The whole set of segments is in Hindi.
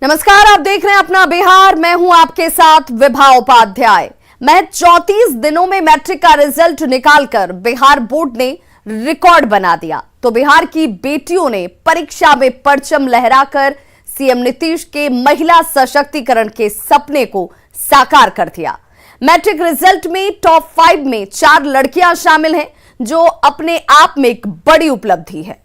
नमस्कार, आप देख रहे हैं अपना बिहार। मैं हूं आपके साथ विभा उपाध्याय। महज 34 दिनों में मैट्रिक का रिजल्ट निकालकर बिहार बोर्ड ने रिकॉर्ड बना दिया। तो बिहार की बेटियों ने परीक्षा में परचम लहराकर सीएम नीतीश के महिला सशक्तिकरण के सपने को साकार कर दिया। मैट्रिक रिजल्ट में टॉप 5 में 4 लड़कियां शामिल हैं, जो अपने आप में एक बड़ी उपलब्धि है।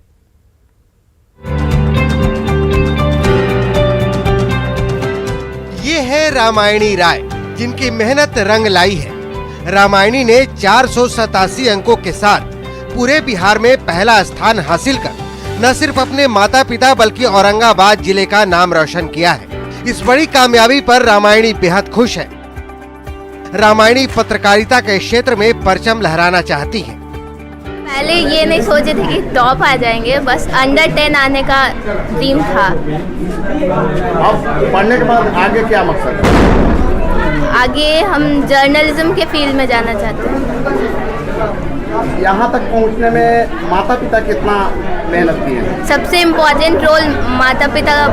ये है रामायणी राय, जिनकी मेहनत रंग लाई है। रामायणी ने 487 अंकों के साथ पूरे बिहार में पहला स्थान हासिल कर न सिर्फ अपने माता पिता बल्कि औरंगाबाद जिले का नाम रोशन किया है। इस बड़ी कामयाबी पर रामायणी बेहद खुश है। रामायणी पत्रकारिता के क्षेत्र में परचम लहराना चाहती है। पहले ये नहीं सोचे थे कि टॉप आ जाएंगे, बस अंडर 10 आने का ड्रीम था। अब पढ़ने के बाद आगे क्या मकसद है? आगे हम जर्नलिज्म के फील्ड में जाना चाहते हैं। यहाँ तक पहुँचने में माता पिता कितना मेहनत की है? सबसे इम्पोर्टेंट रोल माता पिता का,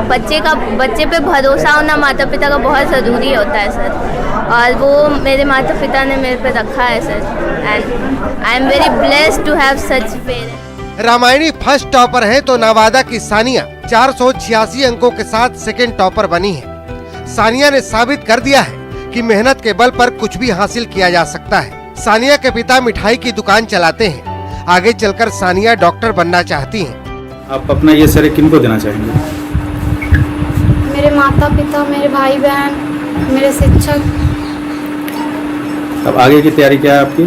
बच्चे पे भरोसा होना माता पिता का बहुत ज़रूरी होता है सर, और वो मेरे माता पिता ने मेरे पे रखा है sir, and I am very blessed to have such parents. Ramayani first topper है तो नवादा की सानिया 486 अंकों के साथ सेकंड टॉपर बनी है। सानिया ने साबित कर दिया है कि मेहनत के बल पर कुछ भी हासिल किया जा सकता है। सानिया के पिता मिठाई की दुकान चलाते हैं। आगे चलकर सानिया डॉक्टर बनना चाहती हैं। आप अपना ये श्रेय किनको देना चाहेंगे? मेरे माता पिता, मेरे भाई बहन, मेरे शिक्षक। अब आगे की तैयारी क्या है आपकी?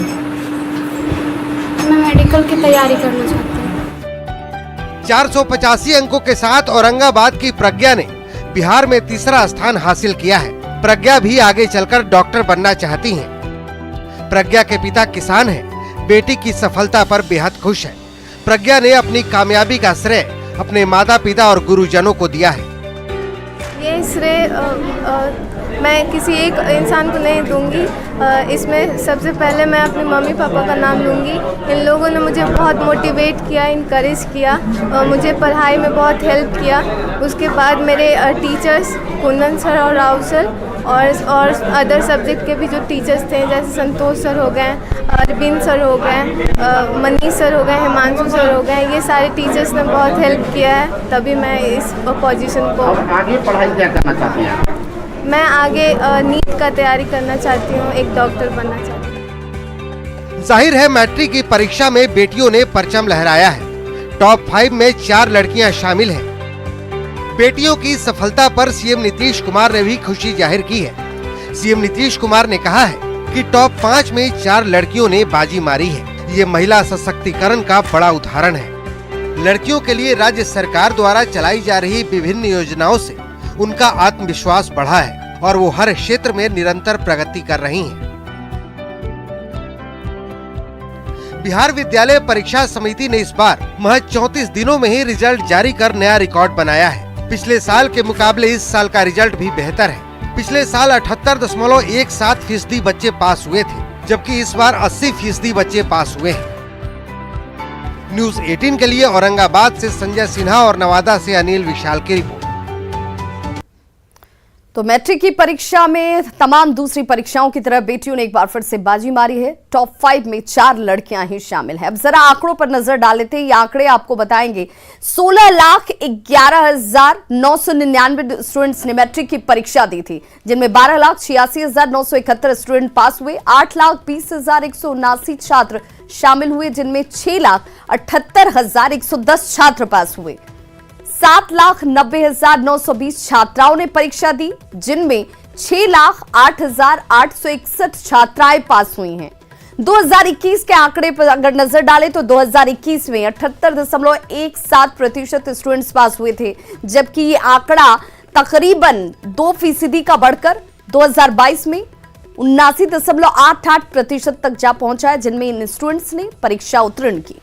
मैं मेडिकल की तैयारी करना चाहती हूँ। 485 अंकों के साथ औरंगाबाद की प्रज्ञा ने बिहार में तीसरा स्थान हासिल किया है। प्रज्ञा भी आगे चलकर डॉक्टर बनना चाहती हैं। प्रज्ञा के पिता किसान हैं। बेटी की सफलता पर बेहद खुश है। प्रज्ञा ने अपनी कामयाबी का श्रेय अपने माता पिता और गुरुजनों को दिया है। ये श्रेय मैं किसी एक इंसान को नहीं दूंगी। इसमें सबसे पहले मैं अपने मम्मी पापा का नाम लूँगी। इन लोगों ने मुझे बहुत मोटिवेट किया, इनकरेज किया, मुझे पढ़ाई में बहुत हेल्प किया। उसके बाद मेरे टीचर्स कुंदन सर और राव सर और अदर सब्जेक्ट के भी जो टीचर्स थे, जैसे संतोष सर हो गए, अरविंद सर हो गए, मनीष सर हो गए, हिमांशु सर हो गए, ये सारे टीचर्स ने बहुत हेल्प किया है, तभी मैं इस पोजीशन को। आगे पढ़ाई क्या करना चाहती हैं? मैं आगे नीट का तैयारी करना चाहती हूँ, एक डॉक्टर बनना चाहती हूँ। जाहिर है मैट्रिक की परीक्षा में बेटियों ने परचम लहराया है। टॉप 5 में 4 लड़कियां शामिल हैं। बेटियों की सफलता पर सीएम नीतीश कुमार ने भी खुशी जाहिर की है। सीएम नीतीश कुमार ने कहा है कि टॉप 5 में 4 लड़कियों ने बाजी मारी है। ये महिला सशक्तिकरण का बड़ा उदाहरण है। लड़कियों के लिए राज्य सरकार द्वारा चलाई जा रही विभिन्न योजनाओं से उनका आत्मविश्वास बढ़ा है और वो हर क्षेत्र में निरंतर प्रगति कर रही हैं। बिहार विद्यालय परीक्षा समिति ने इस बार महज 34 दिनों में ही रिजल्ट जारी कर नया रिकॉर्ड बनाया है। पिछले साल के मुकाबले इस साल का रिजल्ट भी बेहतर है। पिछले साल 78.17% बच्चे पास हुए थे, जबकि इस बार 80% बच्चे पास हुए हैं। न्यूज़ 18 के लिए औरंगाबाद से संजय सिन्हा और नवादा से अनिल विशाल की रिपोर्ट। तो मैट्रिक की परीक्षा में तमाम दूसरी परीक्षाओं की तरह बेटियों ने एक बार फिर से बाजी मारी है। टॉप 5 में 4 लड़कियां ही शामिल हैं। अब जरा आंकड़ों पर नजर डाल लेते हैं। ये आंकड़े आपको बताएंगे। 16,11,999 स्टूडेंट्स ने मैट्रिक की परीक्षा दी थी, जिनमें 12,86,971 स्टूडेंट पास हुए। 8,20,179 छात्र शामिल हुए, जिनमें 6,78,110 छात्र पास हुए। 7,90,920 छात्राओं ने परीक्षा दी, जिनमें 6,08,861 छात्राएं पास हुई हैं। 2021 के आंकड़े पर अगर नजर डालें तो 2021 में 78.17% स्टूडेंट्स पास हुए थे, जबकि ये आंकड़ा तकरीबन 2% का बढ़कर 2022 में 79.88% तक जा पहुंचा है, जिनमें इन स्टूडेंट्स ने परीक्षा उत्तीर्ण की।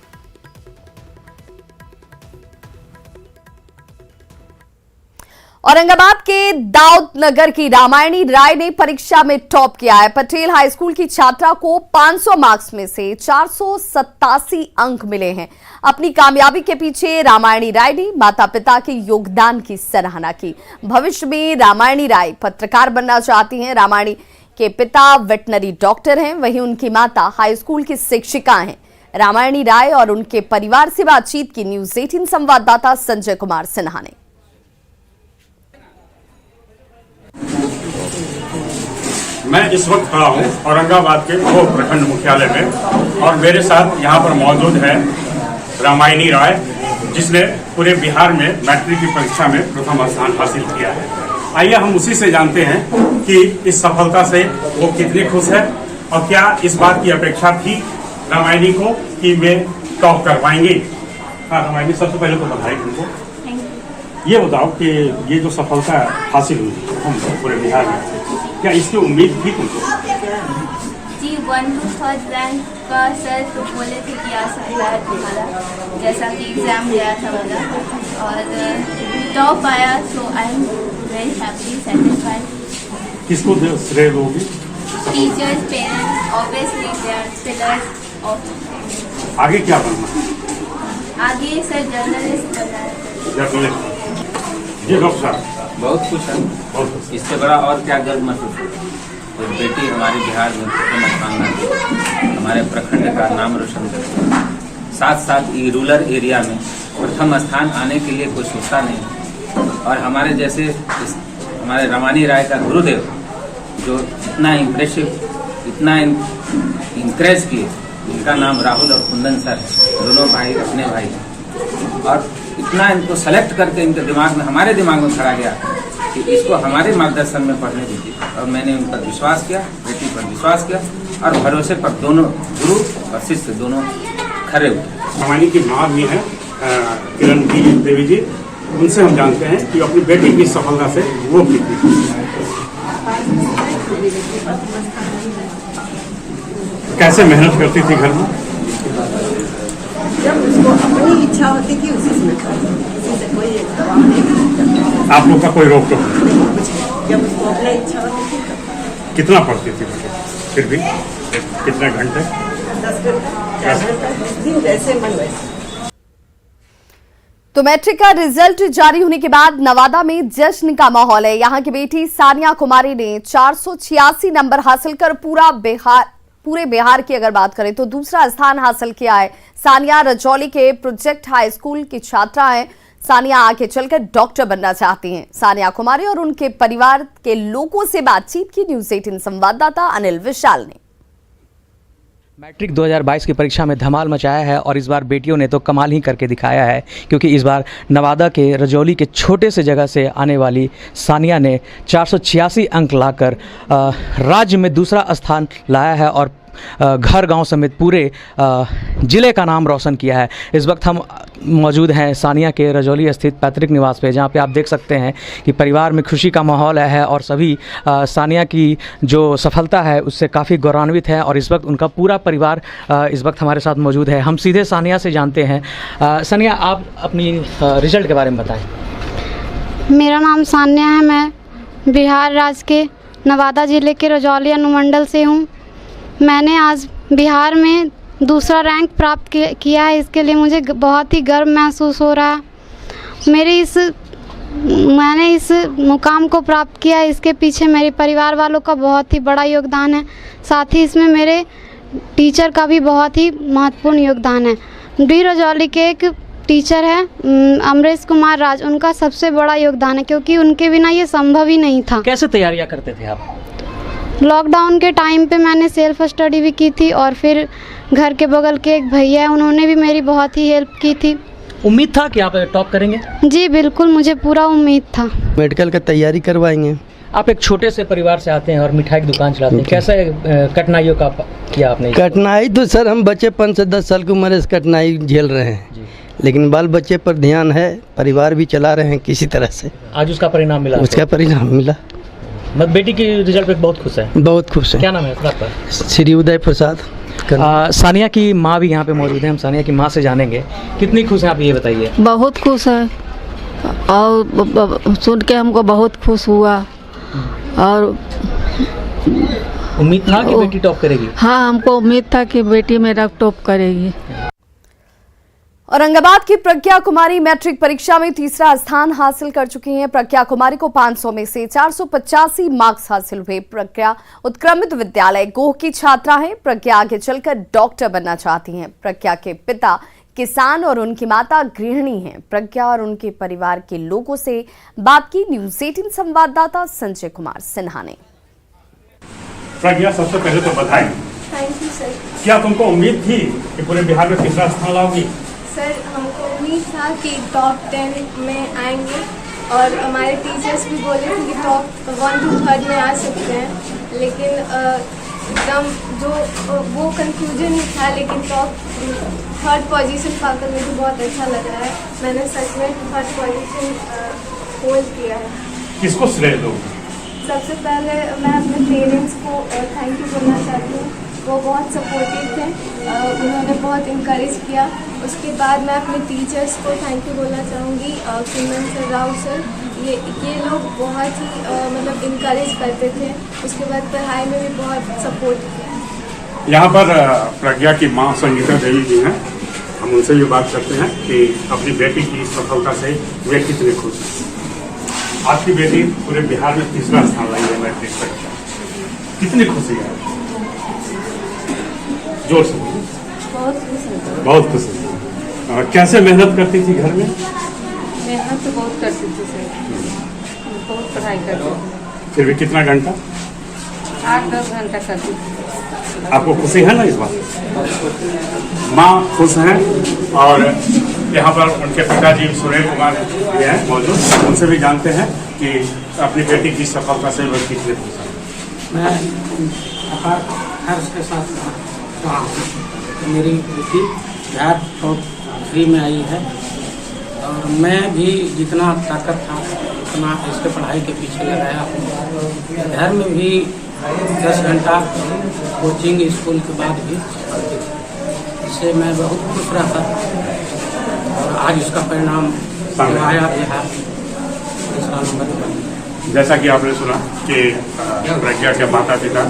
औरंगाबाद के दाऊद नगर की रामायणी राय ने परीक्षा में टॉप किया है। पटेल हाई स्कूल की छात्रा को 500 मार्क्स में से 487 अंक मिले हैं। अपनी कामयाबी के पीछे रामायणी राय ने माता पिता के योगदान की सराहना की। भविष्य में रामायणी राय पत्रकार बनना चाहती हैं। रामायणी के पिता वेटनरी डॉक्टर हैं, वहीं उनकी माता हाई स्कूल की शिक्षिका हैं। रामायणी राय और उनके परिवार से बातचीत की न्यूज़ 18 संवाददाता संजय कुमार सिन्हा ने। मैं इस वक्त खड़ा हूँ औरंगाबाद के दो प्रखंड मुख्यालय में और मेरे साथ यहाँ पर मौजूद है रामायणी राय, जिसने पूरे बिहार में मैट्रिक की परीक्षा में प्रथम स्थान हासिल किया है। आइए हम उसी से जानते हैं कि इस सफलता से वो कितनी खुश है और क्या इस बात की अपेक्षा थी रामायणी को कि वे टॉप कर पाएंगी। हाँ रामायणी, सबसे पहले तो बधाई तुमको। ये बताओ कि ये जो सफलता हासिल हुई हम पूरे बिहार में, क्या इसकी उम्मीद थी तुमको? जी 1 to 3rd रैंक का सर तो बोले थे कि आ सकता है तुम्हारा, जैसा कि एग्ज़ाम गया था मेरा और टॉप आया। So I am very happy, satisfied. किसको श्रेय दोगी? Teachers, parents, obviously they are pillars of. आगे क्या बनना? आगे सर जर्नलिस्ट बनना है। जर्नलिस्ट। जी डॉक्टर साहब। बहुत खुश है, इससे बड़ा और क्या गर्व महसूस हो। और बेटी हमारे बिहार में प्रथम स्थान में हमारे प्रखंड का नाम रोशन करती है। साथ साथ ये रूरल एरिया में प्रथम स्थान आने के लिए कोई सोचता नहीं। और हमारे जैसे हमारे रामायणी राय का गुरुदेव जो इतना इम्प्रेसिव, इतना इंकरेज किए, इनका नाम राहुल और कुंदन सर है, दोनों भाई अपने भाई हैं। और इतना इनको सेलेक्ट करके इनके दिमाग में, हमारे दिमाग में खड़ा गया कि इसको हमारे मार्गदर्शन में पढ़ने दीजिए। और मैंने उन पर विश्वास किया, बेटी पर विश्वास किया और भरोसे पर दोनों गुरु और शिष्य दोनों खड़े हुए। रामायणी की माँ भी है किरण देवी जी, उनसे हम जानते हैं कि अपनी बेटी की सफलता से वो कितनी खुश है। कैसे मेहनत करती थी घर में? जब उसको अपनी इच्छा होती थी उसी से किसी से कोई दबाव नहीं। आप लोग का कोई रोक टोक? जब उसको अपनी इच्छा होती थी तब। कितना पढ़ती थी फिर भी? कितने घंटे? 10 घंटे, जैसे मन वैसे। तो मैट्रिक का रिजल्ट जारी होने के बाद नवादा में जश्न का माहौल है। यहाँ की बेटी सानिया कुमारी ने 486 नंबर हासिल कर पूरे बिहार की अगर बात करें तो दूसरा स्थान हासिल किया है। सानिया रजौली के प्रोजेक्ट हाई स्कूल की छात्रा है। सानिया आगे चलकर डॉक्टर बनना चाहती हैं। सानिया कुमारी और उनके परिवार के लोगों से बातचीत की न्यूज़ 18 संवाददाता अनिल विशाल ने। मैट्रिक 2022 की परीक्षा में धमाल मचाया है और इस बार बेटियों ने तो कमाल ही करके दिखाया है, क्योंकि इस बार नवादा के रजौली के छोटे से जगह से आने वाली सानिया ने 486 अंक लाकर राज्य में दूसरा स्थान लाया है और घर गांव समेत पूरे ज़िले का नाम रोशन किया है। इस वक्त हम मौजूद हैं सानिया के रजौली स्थित पैतृक निवास पे, जहां पे आप देख सकते हैं कि परिवार में खुशी का माहौल है और सभी सानिया की जो सफलता है उससे काफ़ी गौरवान्वित हैं और इस वक्त उनका पूरा परिवार इस वक्त हमारे साथ मौजूद है। हम सीधे सानिया से जानते हैं। सानिया, आप अपनी रिजल्ट के बारे में बताएँ। मेरा नाम सानिया है, मैं बिहार राज्य के नवादा ज़िले के रजौली अनुमंडल से हूँ। मैंने आज बिहार में दूसरा रैंक प्राप्त किया है, इसके लिए मुझे बहुत ही गर्व महसूस हो रहा है। मैंने इस मुकाम को प्राप्त किया है, इसके पीछे मेरे परिवार वालों का बहुत ही बड़ा योगदान है। साथ ही इसमें मेरे टीचर का भी बहुत ही महत्वपूर्ण योगदान है। डी रजौली के एक टीचर है अमरेश कुमार राज, उनका सबसे बड़ा योगदान है, क्योंकि उनके बिना ये संभव ही नहीं था। कैसे तैयारियां करते थे आप? लॉकडाउन के टाइम पे मैंने सेल्फ स्टडी भी की थी और फिर घर के बगल के एक भैया है, उन्होंने भी मेरी बहुत ही हेल्प की थी। उम्मीद था कि आप टॉप करेंगे? जी बिल्कुल, मुझे पूरा उम्मीद था। मेडिकल का तैयारी करवाएंगे। आप एक छोटे से परिवार से आते हैं और मिठाई की दुकान चलाते हैं, कैसे कठिनाइयों का किया आपने? कठिनाई तो सर हम बच्चेपन से 10 साल की उम्र से कठिनाई झेल रहे हैं, लेकिन बाल बच्चे पर ध्यान है, परिवार भी चला रहे हैं किसी तरह से। आज उसका परिणाम मिला? उसका परिणाम मिला। मत बेटी की रिजल्ट पे बहुत खुश है? बहुत खुश है। क्या नाम है आपका? श्री उदय प्रसाद। सानिया की माँ भी यहाँ पे मौजूद है, हम सानिया की माँ से जानेंगे। कितनी खुश हैं आप, ये बताइए। बहुत खुश है। और सुन के हमको बहुत खुश हुआ। और उम्मीद था कि बेटी टॉप करेगी? हाँ, हमको उम्मीद था कि बेटी मेरा टॉप करेगी। औरंगाबाद की प्रज्ञा कुमारी मैट्रिक परीक्षा में तीसरा स्थान हासिल कर चुकी हैं। प्रज्ञा कुमारी को 500 में से 485 मार्क्स हासिल हुए। प्रज्ञा उत्क्रमित विद्यालय गोह की छात्रा हैं। प्रज्ञा आगे चलकर डॉक्टर बनना चाहती हैं। प्रज्ञा के पिता किसान और उनकी माता गृहिणी हैं। प्रज्ञा और उनके परिवार के लोगों से बात की न्यूज़ 18 संवाददाता संजय कुमार सिन्हा ने। प्रज्ञा, सबसे पहले तो बधाई। Thank you sir. क्या तुमको उम्मीद थी कि पूरे बिहार में तीसरा स्थान लाओगी? सर, हमको उम्मीद था कि टॉप 10 में आएंगे और हमारे टीचर्स भी बोले थे कि टॉप 1 to 3 में आ सकते हैं, लेकिन एकदम जो वो कंफ्यूजन ही था। लेकिन टॉप 3rd पोजीशन पाकर मुझे बहुत अच्छा लगा है। मैंने सच में 3rd पोजीशन होल्ड किया है। किसको श्रेय दोगे? सबसे पहले मैं अपने पेरेंट्स को थैंक यू बोलना चाहती हूँ। वो बहुत सपोर्टिव थे, उन्होंने बहुत इनकरेज किया। उसके बाद मैं अपने टीचर्स को थैंक यू बोलना चाहूँगी। कुंदन सर, राव सर, ये लोग बहुत ही मतलब इनकरेज करते थे। उसके बाद पढ़ाई में भी बहुत सपोर्ट किया। यहाँ पर प्रज्ञा की माँ संगीता देवी जी हैं, हम उनसे भी बात करते हैं कि अपनी बेटी की सफलता से वे कितने खुश हैं। आपकी बेटी पूरे बिहार में तीसरा स्थान लाई है मैट्रिक परीक्षा, कितनी खुशी है? जोर से। बहुत खुश है। कैसे मेहनत करती थी घर में? मेहनत तो बहुत करती थी सर, बहुत पढ़ाई करती थी। फिर भी कितना घंटा? 8-10 घंटा करती थी। आपको खुशी है ना इस बात? माँ खुश हैं और यहाँ पर उनके पिताजी सुरेश कुमार भी हैं मौजूद, उनसे भी जानते हैं कि अपनी बेटी की सफलता से वो कितने खुश हैं। मैं हर्ष के साथ रहा हूँ। मेरी बेटी बिहार टॉप 3 में आई है और मैं भी जितना ताकत था उतना इसके पढ़ाई के पीछे लगाया हूँ। घर में भी 10 घंटा कोचिंग स्कूल के बाद भी पढ़ती थी। इससे मैं बहुत खुश रहा और आज इसका परिणाम आया बिहार इसका नंबर। जैसा कि आपने सुना कि प्रज्ञा के माता पिता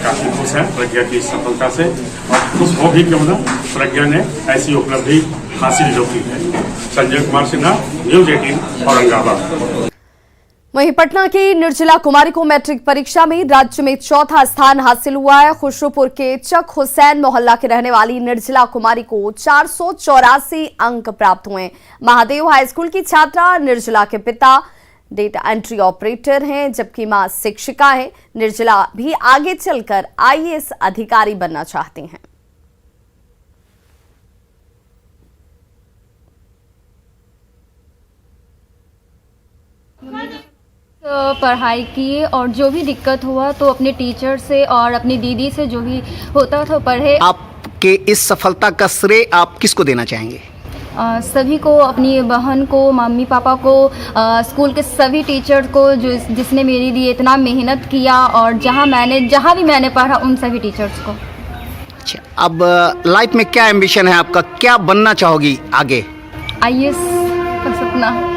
काफ़ी खुश हैं प्रज्ञा की सफलता से, और खुश हो भी क्यों ना, प्रज्ञा ने ऐसी उपलब्धि हासिल जो की है। संजय कुमार सिन्हा, न्यूज़ 18 औरंगाबाद। वहीं पटना की निर्जला कुमारी को मैट्रिक परीक्षा में राज्य में 4था स्थान हासिल हुआ है। खुशरूपुर के चक हुसैन मोहल्ला के रहने वाली निर्जला कुमारी को 484 अंक प्राप्त हुए। महादेव हाई स्कूल की छात्रा निर्जला के पिता डेटा एंट्री ऑपरेटर हैं, जबकि मां शिक्षिका है। निर्जला भी आगे चलकर IAS अधिकारी बनना चाहती हैं। पढ़ाई की और जो भी दिक्कत हुआ तो अपने टीचर से और अपनी दीदी से जो भी होता था पढ़े। आपके इस सफलता का श्रेय आप किसको देना चाहेंगे? सभी को, अपनी बहन को, मम्मी पापा को, स्कूल के सभी टीचर को जिसने मेरे लिए इतना मेहनत किया, और जहाँ भी मैंने पढ़ा उन सभी टीचर्स को। अच्छा, अब लाइफ में क्या एम्बिशन है आपका, क्या बनना चाहोगी आगे? IAS का सपना।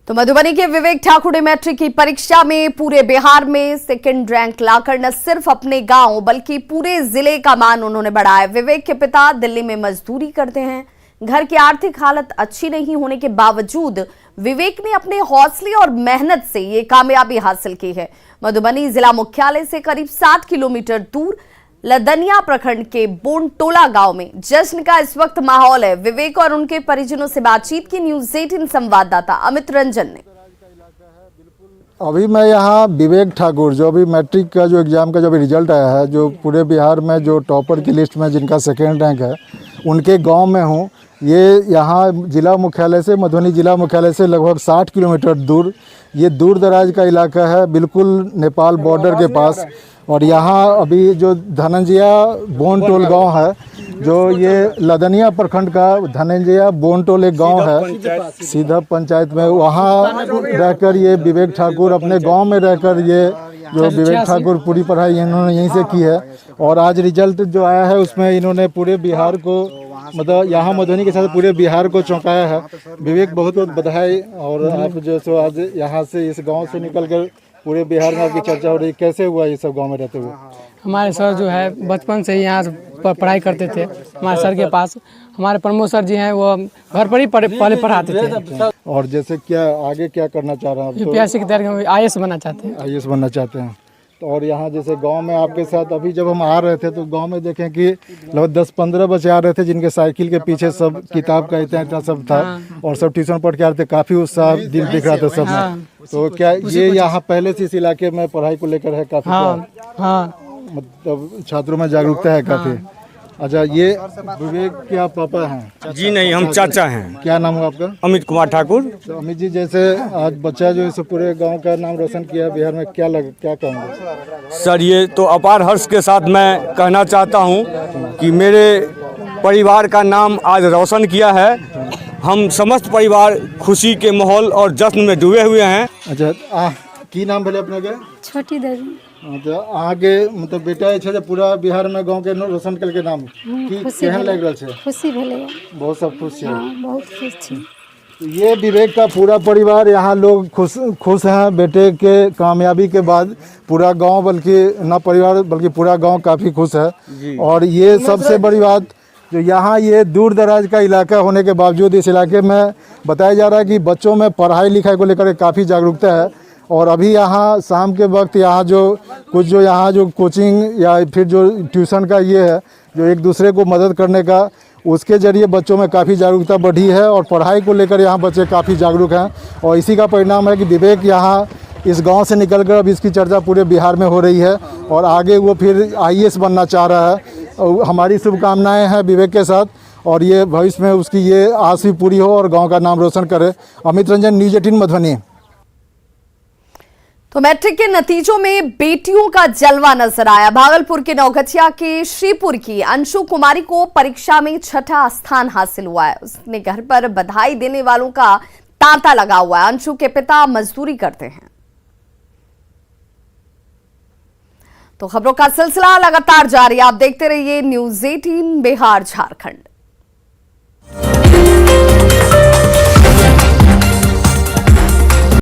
तो मधुबनी के विवेक ठाकुर ने मैट्रिक की परीक्षा में पूरे बिहार में सेकंड रैंक लाकर न सिर्फ अपने गांव बल्कि पूरे जिले का मान उन्होंने बढ़ाया। विवेक के पिता दिल्ली में मजदूरी करते हैं। घर की आर्थिक हालत अच्छी नहीं होने के बावजूद विवेक ने अपने हौसले और मेहनत से ये कामयाबी हासिल की है। मधुबनी जिला मुख्यालय से करीब 7 किलोमीटर दूर लदनिया प्रखंड के बोनटोला गांव में जश्न का इस वक्त माहौल है। विवेक और उनके परिजनों से बातचीत की न्यूज़ 18 संवाददाता अमित रंजन ने। अभी मैं यहाँ विवेक ठाकुर, जो अभी मैट्रिक का जो एग्ज़ाम का जो अभी रिजल्ट आया है, जो पूरे बिहार में जो टॉपर की लिस्ट में जिनका सेकेंड रैंक है, उनके गांव में हूँ। ये यहाँ जिला मुख्यालय से, मधुबनी जिला मुख्यालय से लगभग 60 किलोमीटर दूर, ये दूर दराज का इलाका है, बिल्कुल नेपाल बॉर्डर के पास। और यहाँ अभी जो धनंजया बोनटोल गांव है, जो ये लदनिया प्रखंड का धनंजया बोनटोल एक गांव है, सीधा पंचायत में, वहाँ रहकर ये विवेक ठाकुर अपने गांव में रहकर ये जो विवेक ठाकुर पूरी पढ़ाई इन्होंने यहीं से की है। और आज रिजल्ट जो आया है उसमें इन्होंने पूरे बिहार को मतलब यहाँ मधुबनी के साथ पूरे बिहार को चौंकाया है। विवेक, बहुत बहुत बधाई। और आप जो सो आज यहाँ से इस गांव से निकलकर पूरे बिहार में आपकी चर्चा हो रही, कैसे हुआ ये सब गांव में रहते हुए? हमारे सर जो है बचपन से ही यहाँ पढ़ाई करते थे हमारे सर के पास। हमारे प्रमोद सर जी हैं वो घर पर ही पहले पढ़ाते थे। और जैसे क्या आगे क्या करना चाह रहे हैं आप? यूपीएससी की तैयारी में IAS बनना चाहते हैं। IAS बनना चाहते हैं। और यहाँ जैसे गांव में आपके साथ अभी जब हम आ रहे थे तो गांव में देखें कि लगभग 10-15 बच्चे आ रहे थे जिनके साइकिल के पीछे सब किताब का इतना सब था। और सब ट्यूशन पढ़ के आ रहे थे, काफ़ी उत्साह दिल दिख रहा था सब में। तो क्या ये यहाँ पहले से इस इलाके में पढ़ाई को लेकर है काफ़ी? मतलब छात्रों में जागरूकता है काफ़ी। अच्छा, ये विवेक क्या पापा हैं? जी नहीं, हम चाचा हैं। क्या नाम है आपका? अमित कुमार ठाकुर। तो अमित जी, जैसे आज बच्चा जो है पूरे गांव का नाम रोशन किया बिहार में, क्या कहेंगे? सर, ये तो अपार हर्ष के साथ मैं कहना चाहता हूं कि मेरे परिवार का नाम आज रोशन किया है। हम समस्त परिवार खुशी के माहौल और जश्न में डूबे हुए हैं। अच्छा, की नाम भले अपने के? छोटी देवी। तो आगे मतलब बेटा है पूरा बिहार में गांव के रोशन करके नाम की केहन लग रहा है? खुशी भेले, बहुत सब खुश है। बहुत खुश छी। ये विवेक का पूरा परिवार, यहाँ लोग खुश हैं बेटे के कामयाबी के बाद। पूरा गांव, बल्कि न परिवार बल्कि पूरा गांव काफ़ी खुश है। और ये सबसे बड़ी बात जो यहाँ ये दूर दराज का इलाका होने के बावजूद इस इलाके में बताया जा रहा है कि बच्चों में पढ़ाई लिखाई को लेकर काफ़ी जागरूकता है। और अभी यहाँ शाम के वक्त यहाँ जो यहाँ जो कोचिंग या फिर जो ट्यूशन का ये है जो एक दूसरे को मदद करने का, उसके ज़रिए बच्चों में काफ़ी जागरूकता बढ़ी है। और पढ़ाई को लेकर यहाँ बच्चे काफ़ी जागरूक हैं। और इसी का परिणाम है कि विवेक यहाँ इस गांव से निकलकर अब इसकी चर्चा पूरे बिहार में हो रही है। और आगे वो फिर IAS बनना चाह रहा है। हमारी शुभकामनाएँ हैं विवेक के साथ। और ये भविष्य में उसकी ये आस भी पूरी हो और गाँव का नाम रोशन करे। अमित रंजन, न्यूज़ 18 मधुबनी। तो मैट्रिक के नतीजों में बेटियों का जलवा नजर आया। भागलपुर के नौगछिया के श्रीपुर की अंशु कुमारी को परीक्षा में 6ठा स्थान हासिल हुआ है। उसने घर पर बधाई देने वालों का तांता लगा हुआ है। अंशु के पिता मजदूरी करते हैं। तो खबरों का सिलसिला लगातार जारी, आप देखते रहिए न्यूज़ 18 बिहार झारखंड।